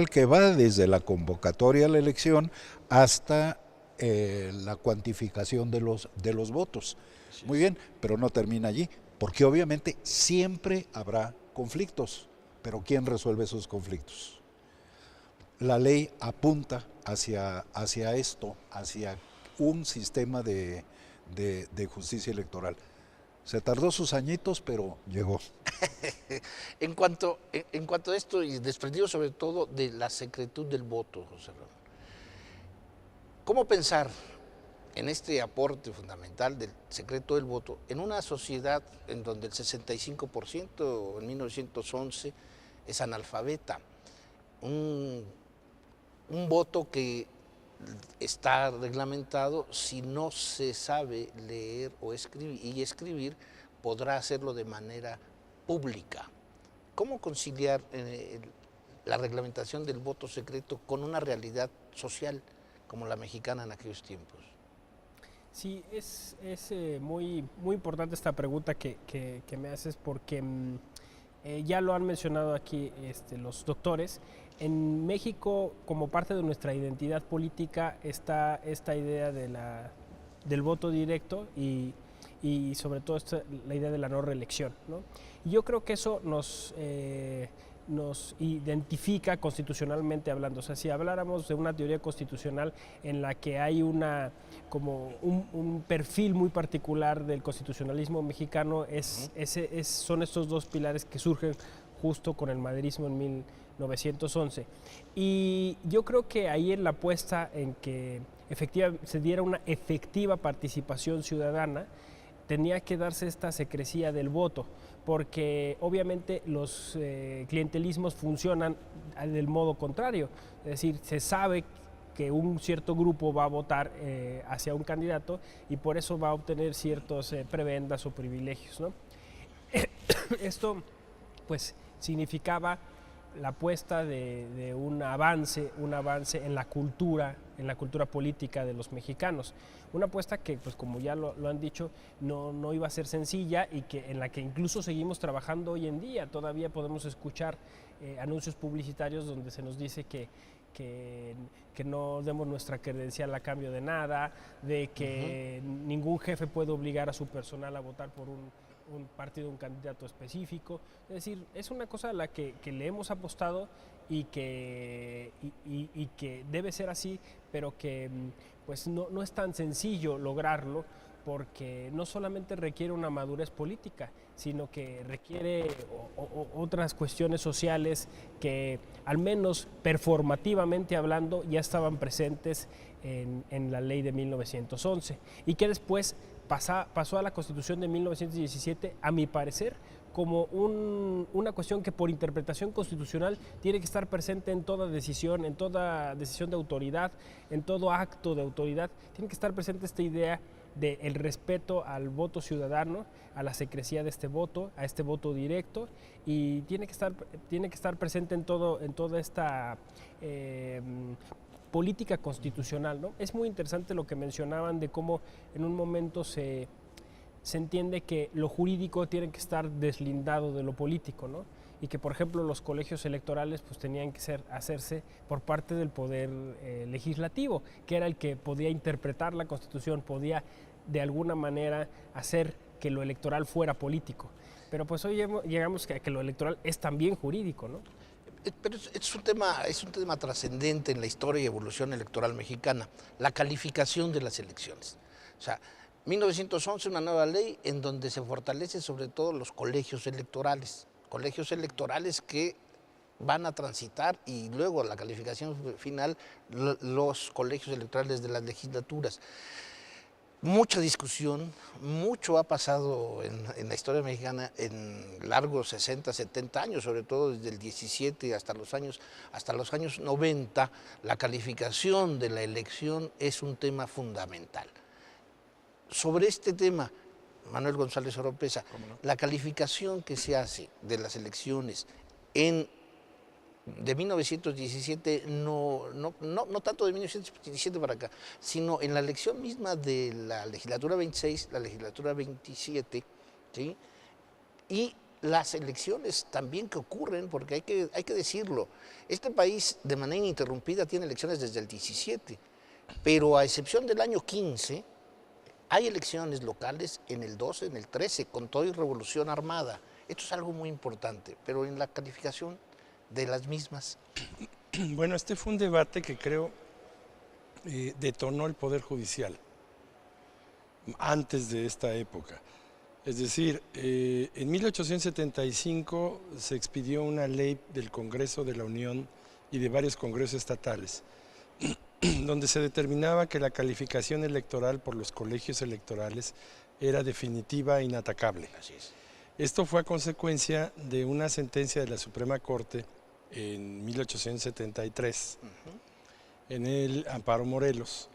Speaker 3: que va desde la convocatoria a la elección hasta la cuantificación de los votos. Muy bien, pero no termina allí, porque obviamente siempre habrá conflictos, pero ¿quién resuelve esos conflictos? La ley apunta hacia esto, hacia un sistema de justicia electoral. Se tardó sus añitos, pero llegó.
Speaker 2: En cuanto a esto, y desprendido sobre todo de la secretud del voto, José Ramón, ¿cómo pensar en este aporte fundamental del secreto del voto en una sociedad en donde el 65% en 1911 es analfabeta? Un voto que está reglamentado, si no se sabe leer o escribir, podrá hacerlo de manera pública. ¿Cómo conciliar la reglamentación del voto secreto con una realidad social como la mexicana en aquellos tiempos?
Speaker 5: Sí, es muy importante esta pregunta que me haces porque ya lo han mencionado aquí los doctores. En México, como parte de nuestra identidad política, está esta idea del voto directo y sobre todo la idea de la no reelección, ¿no? Y yo creo que eso nos identifica constitucionalmente hablando. O sea, si habláramos de una teoría constitucional en la que hay como un perfil muy particular del constitucionalismo mexicano, son estos dos pilares que surgen justo con el maderismo en 1911. Y yo creo que ahí en la apuesta en que se diera una efectiva participación ciudadana, tenía que darse esta secrecía del voto, porque obviamente los clientelismos funcionan del modo contrario, es decir, se sabe que un cierto grupo va a votar hacia un candidato y por eso va a obtener ciertos prebendas o privilegios, ¿no? Esto pues significaba la apuesta de un avance en la cultura política de los mexicanos. Una apuesta que, pues como ya lo han dicho, no iba a ser sencilla y en la que incluso seguimos trabajando hoy en día. Todavía podemos escuchar anuncios publicitarios donde se nos dice que no demos nuestra credencial a cambio de nada, de que ningún jefe puede obligar a su personal a votar por un partido, un candidato específico. Es decir, es una cosa a la que le hemos apostado y que debe ser así, pero que pues no es tan sencillo lograrlo, porque no solamente requiere una madurez política, sino que requiere otras cuestiones sociales que, al menos performativamente hablando, ya estaban presentes en la ley de 1911 y que después pasó a la Constitución de 1917, a mi parecer, como una cuestión que por interpretación constitucional tiene que estar presente en toda decisión de autoridad, en todo acto de autoridad. Tiene que estar presente esta idea del respeto al voto ciudadano, a la secrecía de este voto, a este voto directo, y tiene que estar presente en toda esta política constitucional, ¿no? Es muy interesante lo que mencionaban de cómo en un momento se entiende que lo jurídico tiene que estar deslindado de lo político, ¿no? Y que, por ejemplo, los colegios electorales pues tenían que hacerse por parte del poder legislativo, que era el que podía interpretar la Constitución, podía de alguna manera hacer que lo electoral fuera político. Pero pues hoy llegamos a que lo electoral es también jurídico, ¿no?
Speaker 2: Pero es un tema trascendente en la historia y evolución electoral mexicana, la calificación de las elecciones. O sea, 1911, una nueva ley en donde se fortalece sobre todo los colegios electorales que van a transitar, y luego la calificación final, los colegios electorales de las legislaturas. Mucha discusión, mucho ha pasado en la historia mexicana en largos 60, 70 años, sobre todo desde el 17 hasta los años 90, la calificación de la elección es un tema fundamental. Sobre este tema, Manuel González Oropeza, la calificación que se hace de las elecciones de 1917, no tanto de 1917 para acá, sino en la elección misma de la legislatura 26, la legislatura 27, ¿sí? Y las elecciones también que ocurren, porque hay que decirlo, este país de manera ininterrumpida tiene elecciones desde el 17, pero a excepción del año 15, hay elecciones locales en el 12, en el 13, con todo y revolución armada. Esto es algo muy importante, pero en la calificación de las mismas.
Speaker 4: Bueno, este fue un debate que creo detonó el Poder Judicial antes de esta época. Es decir, en 1875 se expidió una ley del Congreso de la Unión y de varios congresos estatales, donde se determinaba que la calificación electoral por los colegios electorales era definitiva e inatacable.
Speaker 2: Así es.
Speaker 4: Esto fue a consecuencia de una sentencia de la Suprema Corte en 1873, en el Amparo Morelos,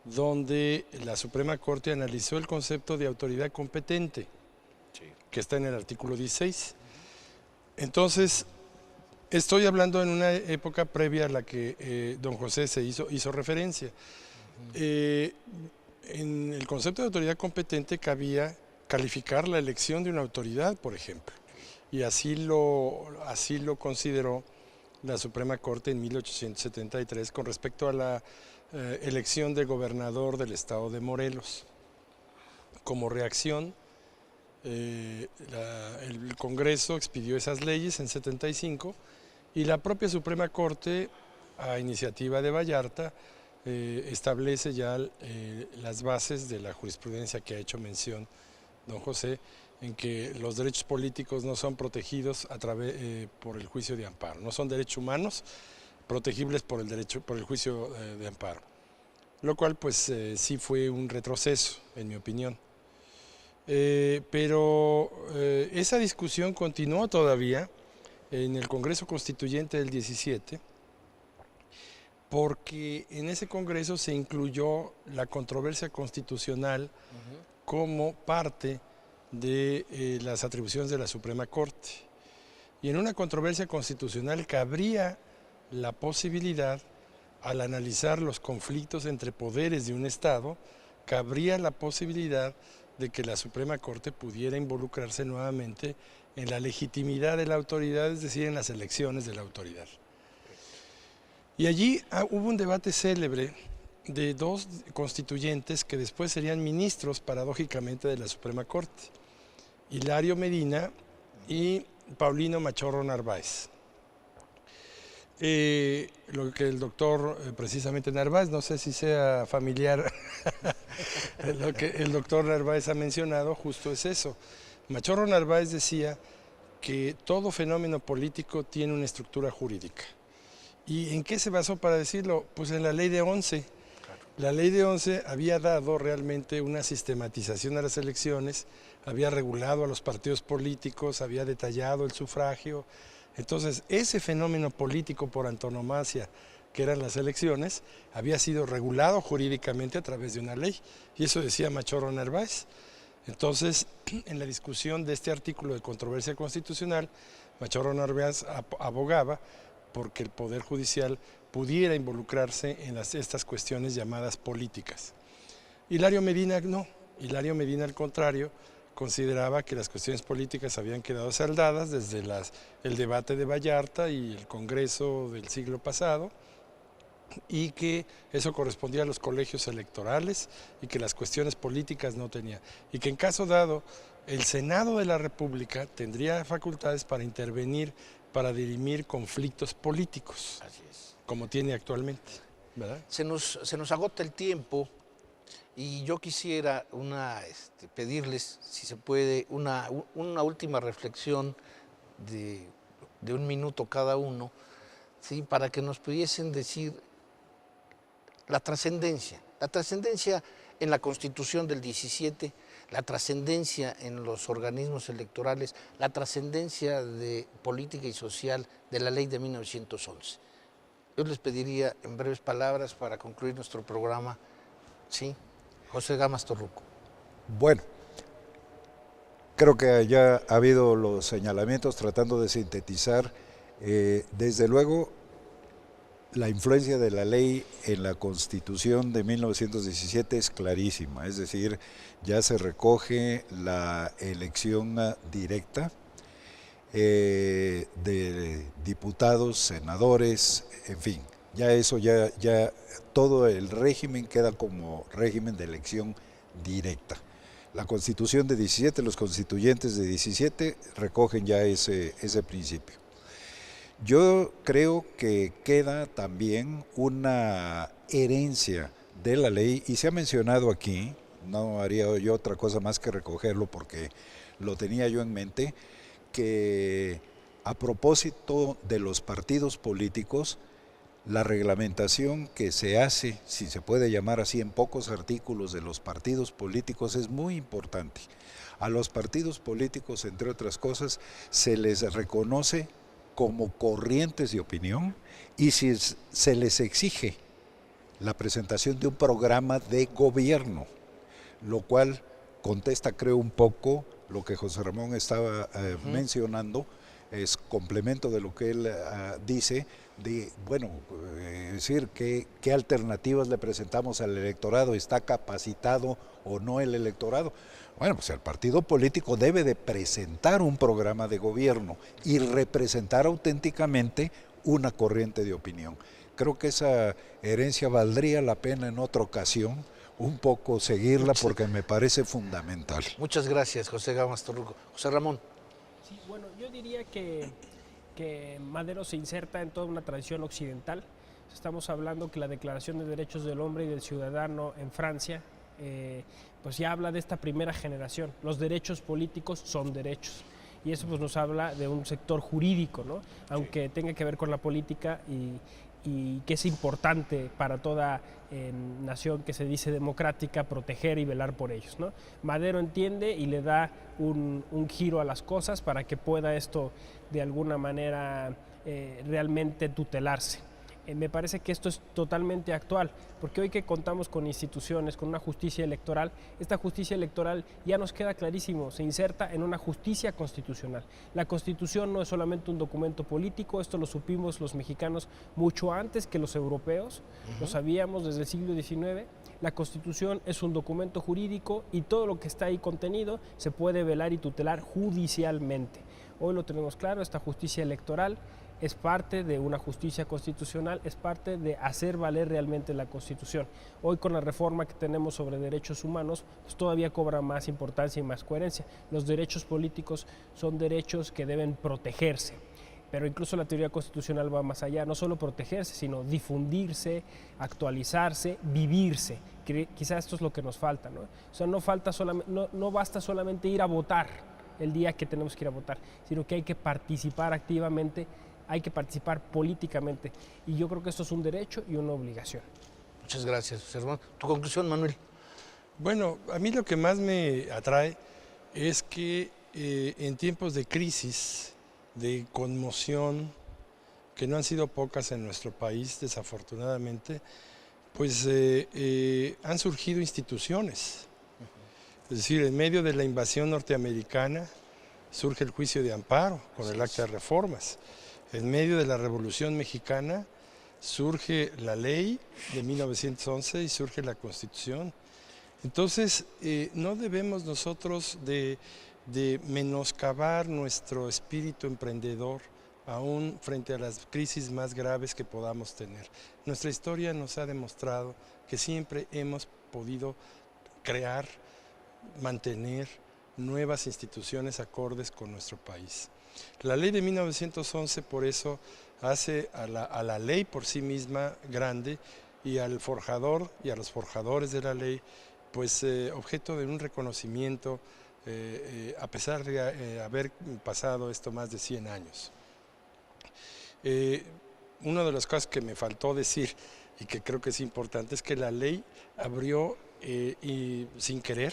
Speaker 4: donde la Suprema Corte analizó el concepto de autoridad competente, que está en el artículo 16. Entonces, estoy hablando en una época previa a la que don José hizo referencia. En el concepto de autoridad competente cabía calificar la elección de una autoridad, por ejemplo, y así lo consideró la Suprema Corte en 1873 con respecto a la elección de gobernador del estado de Morelos. Como reacción, el Congreso expidió esas leyes en 75 y la propia Suprema Corte, a iniciativa de Vallarta, establece ya las bases de la jurisprudencia que ha hecho mención don José, en que los derechos políticos no son protegidos por el juicio de amparo, no son derechos humanos protegibles por el juicio de amparo, lo cual pues sí fue un retroceso, en mi opinión. Pero esa discusión continuó todavía en el Congreso Constituyente del 17, porque en ese Congreso se incluyó la controversia constitucional como parte de las atribuciones de la Suprema Corte. Y en una controversia constitucional cabría la posibilidad, al analizar los conflictos entre poderes de un Estado, cabría la posibilidad de que la Suprema Corte pudiera involucrarse nuevamente en la legitimidad de la autoridad, es decir, en las elecciones de la autoridad. Y allí hubo un debate célebre de dos constituyentes que después serían ministros, paradójicamente, de la Suprema Corte, Hilario Medina y Paulino Machorro Narváez. Lo que el doctor, precisamente Narváez, no sé si sea familiar, lo que el doctor Narváez ha mencionado justo es eso. Machorro Narváez decía que todo fenómeno político tiene una estructura jurídica. ¿Y en qué se basó para decirlo? Pues en la ley de 11. La ley de 11 había dado realmente una sistematización a las elecciones, había regulado a los partidos políticos, había detallado el sufragio. Entonces, ese fenómeno político por antonomasia, que eran las elecciones, había sido regulado jurídicamente a través de una ley. Y eso decía Machorro Narváez. Entonces, en la discusión de este artículo de controversia constitucional, Machorro Narváez abogaba porque el Poder Judicial pudiera involucrarse en estas cuestiones llamadas políticas. Hilario Medina no, Hilario Medina al contrario, consideraba que las cuestiones políticas habían quedado saldadas desde el debate de Vallarta y el Congreso del siglo pasado, y que eso correspondía a los colegios electorales y que las cuestiones políticas no tenían. Y que en caso dado, el Senado de la República tendría facultades para intervenir, para dirimir conflictos políticos,
Speaker 2: Así es,
Speaker 4: como tiene actualmente, ¿verdad?
Speaker 2: Se nos agota el tiempo y yo quisiera pedirles, si se puede, una última reflexión de un minuto cada uno, ¿sí? Para que nos pudiesen decir la trascendencia en la Constitución del 17, la trascendencia en los organismos electorales, la trascendencia de política y social de la ley de 1911. Yo les pediría en breves palabras para concluir nuestro programa, ¿sí? José Gamas Torruco.
Speaker 3: Bueno, creo que ya ha habido los señalamientos tratando de sintetizar. Desde luego, la influencia de la ley en la Constitución de 1917 es clarísima, es decir, ya se recoge la elección directa de diputados, senadores, en fin, Ya eso, ya todo el régimen queda como régimen de elección directa. La Constitución de 17, los constituyentes de 17 recogen ya ese principio. Yo creo que queda también una herencia de la ley, y se ha mencionado aquí, no haría yo otra cosa más que recogerlo porque lo tenía yo en mente, que a propósito de los partidos políticos, la reglamentación que se hace, si se puede llamar así, en pocos artículos de los partidos políticos es muy importante. A los partidos políticos, entre otras cosas, se les reconoce como corrientes de opinión y si se les exige la presentación de un programa de gobierno, lo cual contesta, creo, un poco lo que José Ramón estaba mencionando, es complemento de lo que él dice, de, bueno, es decir, ¿qué alternativas le presentamos al electorado? ¿Está capacitado o no el electorado? Bueno, pues el partido político debe de presentar un programa de gobierno y representar auténticamente una corriente de opinión. Creo que esa herencia valdría la pena en otra ocasión un poco seguirla porque me parece fundamental.
Speaker 2: Muchas gracias, José Gámez Torruco. José Ramón.
Speaker 5: Sí, bueno, yo diría que Madero se inserta en toda una tradición occidental. Estamos hablando que la Declaración de Derechos del Hombre y del Ciudadano en Francia, pues ya habla de esta primera generación. Los derechos políticos son derechos. Y eso pues nos habla de un sector jurídico, ¿no? Aunque tenga que ver con la política y que es importante para toda nación que se dice democrática proteger y velar por ellos, ¿no? Madero entiende y le da un giro a las cosas para que pueda esto de alguna manera realmente tutelarse. Me parece que esto es totalmente actual, porque hoy que contamos con instituciones, con una justicia electoral, esta justicia electoral ya nos queda clarísimo, se inserta en una justicia constitucional. La Constitución no es solamente un documento político, esto lo supimos los mexicanos mucho antes que los europeos, lo sabíamos desde el siglo XIX. La Constitución es un documento jurídico y todo lo que está ahí contenido se puede velar y tutelar judicialmente. Hoy lo tenemos claro, esta justicia electoral es parte de una justicia constitucional, es parte de hacer valer realmente la Constitución. Hoy con la reforma que tenemos sobre derechos humanos, pues todavía cobra más importancia y más coherencia. Los derechos políticos son derechos que deben protegerse, pero incluso la teoría constitucional va más allá, no solo protegerse, sino difundirse, actualizarse, vivirse. Quizás esto es lo que nos falta, ¿no? O sea, no basta solamente ir a votar el día que tenemos que ir a votar, sino que hay que participar activamente, hay que participar políticamente, y yo creo que esto es un derecho y una obligación.
Speaker 2: Muchas gracias, José Ramón. ¿Tu conclusión, Manuel?
Speaker 4: Bueno, a mí lo que más me atrae es que en tiempos de crisis, de conmoción, que no han sido pocas en nuestro país, desafortunadamente, pues han surgido instituciones. Es decir, en medio de la invasión norteamericana surge el juicio de amparo con el Acta de Reformas. En medio de la Revolución Mexicana surge la ley de 1911 y surge la Constitución. Entonces, no debemos nosotros de menoscabar nuestro espíritu emprendedor aún frente a las crisis más graves que podamos tener. Nuestra historia nos ha demostrado que siempre hemos podido crear, mantener nuevas instituciones acordes con nuestro país. La ley de 1911 por eso hace a la ley por sí misma grande y al forjador y a los forjadores de la ley pues objeto de un reconocimiento a pesar de haber pasado esto más de 100 años. Una de las cosas que me faltó decir y que creo que es importante es que la ley abrió y sin querer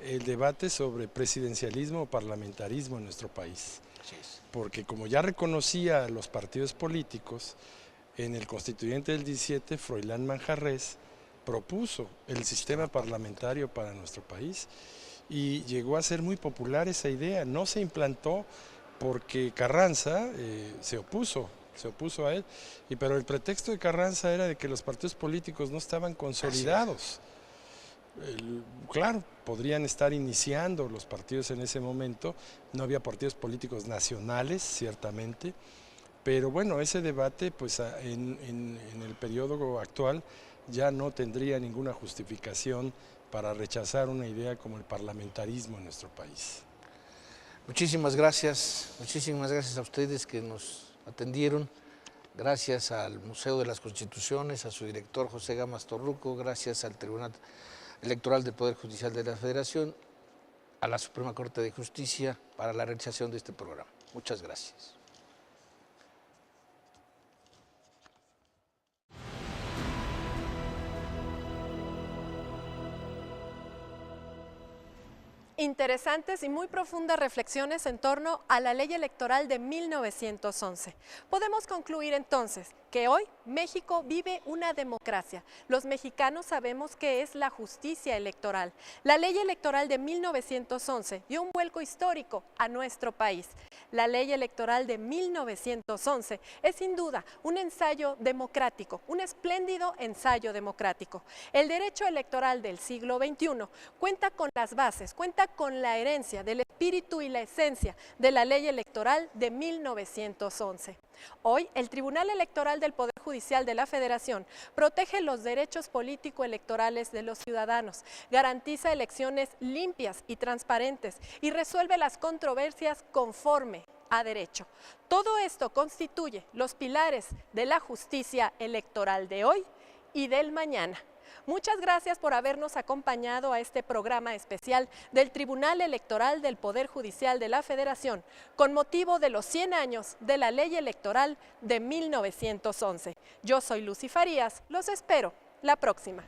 Speaker 4: el debate sobre presidencialismo o parlamentarismo en nuestro país. Porque como ya reconocía a los partidos políticos, en el constituyente del 17, Froilán Manjarrés propuso el sistema parlamentario para nuestro país y llegó a ser muy popular esa idea. No se implantó porque Carranza se opuso a él, pero el pretexto de Carranza era de que los partidos políticos no estaban consolidados. Claro, podrían estar iniciando los partidos en ese momento, no había partidos políticos nacionales, ciertamente, Pero bueno, ese debate pues en el periodo actual ya no tendría ninguna justificación para rechazar una idea como el parlamentarismo en nuestro país.
Speaker 2: muchísimas gracias a ustedes que nos atendieron, gracias al Museo de las Constituciones, a su director José Gamas Torruco, gracias al Tribunal Electoral del Poder Judicial de la Federación, a la Suprema Corte de Justicia para la realización de este programa. Muchas gracias.
Speaker 1: Interesantes y muy profundas reflexiones en torno a la ley electoral de 1911. Podemos concluir entonces que hoy México vive una democracia. Los mexicanos sabemos qué es la justicia electoral. La ley electoral de 1911 dio un vuelco histórico a nuestro país. La ley electoral de 1911 es sin duda un ensayo democrático, un espléndido ensayo democrático. El derecho electoral del siglo XXI cuenta con las bases, cuenta con la herencia del espíritu y la esencia de la ley electoral de 1911. Hoy, el Tribunal Electoral del Poder Judicial de la Federación protege los derechos político-electorales de los ciudadanos, garantiza elecciones limpias y transparentes y resuelve las controversias conforme a derecho. Todo esto constituye los pilares de la justicia electoral de hoy y del mañana. Muchas gracias por habernos acompañado a este programa especial del Tribunal Electoral del Poder Judicial de la Federación con motivo de los 100 años de la Ley Electoral de 1911. Yo soy Lucy Farías, los espero la próxima.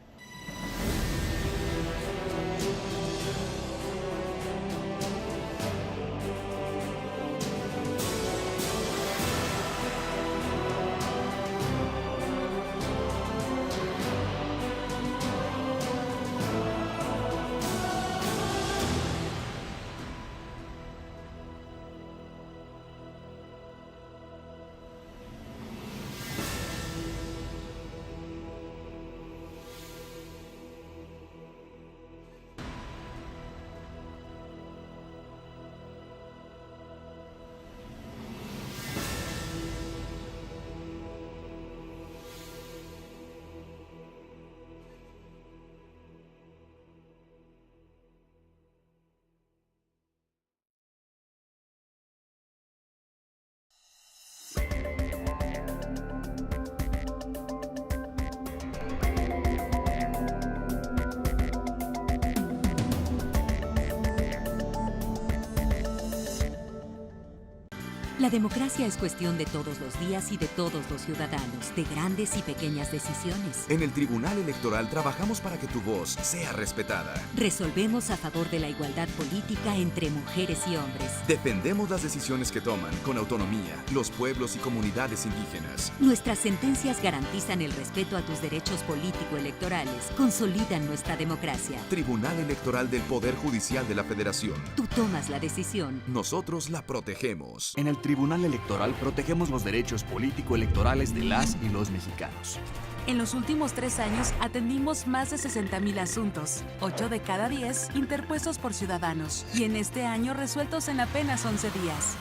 Speaker 6: La democracia es cuestión de todos los días y de todos los ciudadanos, de grandes y pequeñas decisiones.
Speaker 7: En el Tribunal Electoral trabajamos para que tu voz sea respetada.
Speaker 6: Resolvemos a favor de la igualdad política entre mujeres y hombres.
Speaker 7: Defendemos las decisiones que toman con autonomía los pueblos y comunidades indígenas.
Speaker 6: Nuestras sentencias garantizan el respeto a tus derechos político-electorales, consolidan nuestra democracia.
Speaker 7: Tribunal Electoral del Poder Judicial de la Federación.
Speaker 6: Tú tomas la decisión.
Speaker 7: Nosotros la protegemos.
Speaker 8: En el Tribunal Electoral protegemos los derechos político-electorales de las y los mexicanos.
Speaker 9: En los últimos 3 años atendimos más de 60,000 asuntos, 8 de cada 10 interpuestos por ciudadanos, y en este año resueltos en apenas 11 días.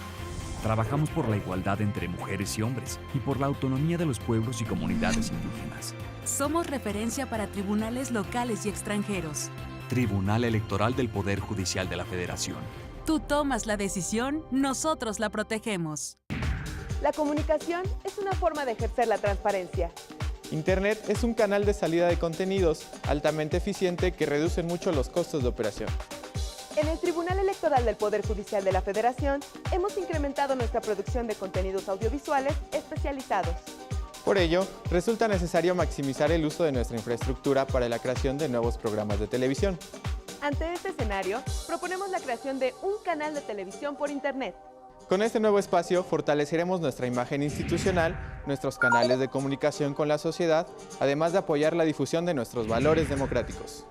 Speaker 8: Trabajamos por la igualdad entre mujeres y hombres y por la autonomía de los pueblos y comunidades indígenas.
Speaker 9: Somos referencia para tribunales locales y extranjeros.
Speaker 8: Tribunal Electoral del Poder Judicial de la Federación.
Speaker 9: Tú tomas la decisión, nosotros la protegemos.
Speaker 10: La comunicación es una forma de ejercer la transparencia.
Speaker 11: Internet es un canal de salida de contenidos altamente eficiente que reduce mucho los costos de operación.
Speaker 10: En el Tribunal Electoral del Poder Judicial de la Federación hemos incrementado nuestra producción de contenidos audiovisuales especializados.
Speaker 11: Por ello, resulta necesario maximizar el uso de nuestra infraestructura para la creación de nuevos programas de televisión.
Speaker 10: Ante este escenario, proponemos la creación de un canal de televisión por Internet.
Speaker 11: Con este nuevo espacio fortaleceremos nuestra imagen institucional, nuestros canales de comunicación con la sociedad, además de apoyar la difusión de nuestros valores democráticos.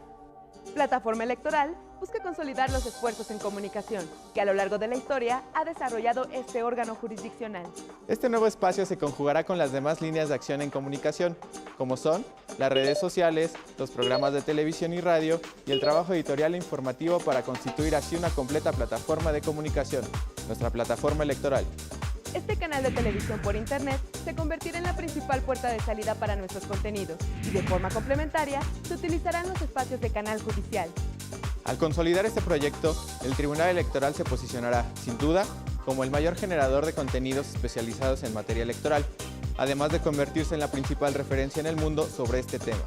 Speaker 10: Plataforma Electoral busca consolidar los esfuerzos en comunicación que a lo largo de la historia ha desarrollado este órgano jurisdiccional.
Speaker 11: Este nuevo espacio se conjugará con las demás líneas de acción en comunicación, como son las redes sociales, los programas de televisión y radio y el trabajo editorial e informativo para constituir así una completa plataforma de comunicación, nuestra plataforma electoral.
Speaker 10: Este canal de televisión por Internet se convertirá en la principal puerta de salida para nuestros contenidos y de forma complementaria se utilizarán los espacios de canal judicial.
Speaker 11: Al consolidar este proyecto, el Tribunal Electoral se posicionará, sin duda, como el mayor generador de contenidos especializados en materia electoral, además de convertirse en la principal referencia en el mundo sobre este tema.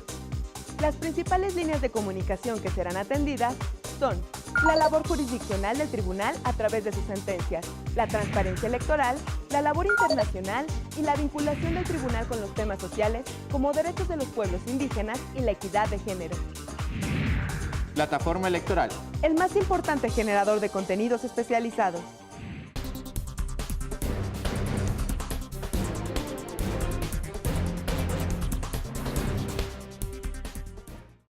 Speaker 10: Las principales líneas de comunicación que serán atendidas son la labor jurisdiccional del tribunal a través de sus sentencias, la transparencia electoral, la labor internacional y la vinculación del tribunal con los temas sociales como derechos de los pueblos indígenas y la equidad de género.
Speaker 11: Plataforma electoral.
Speaker 10: El más importante generador de contenidos especializados.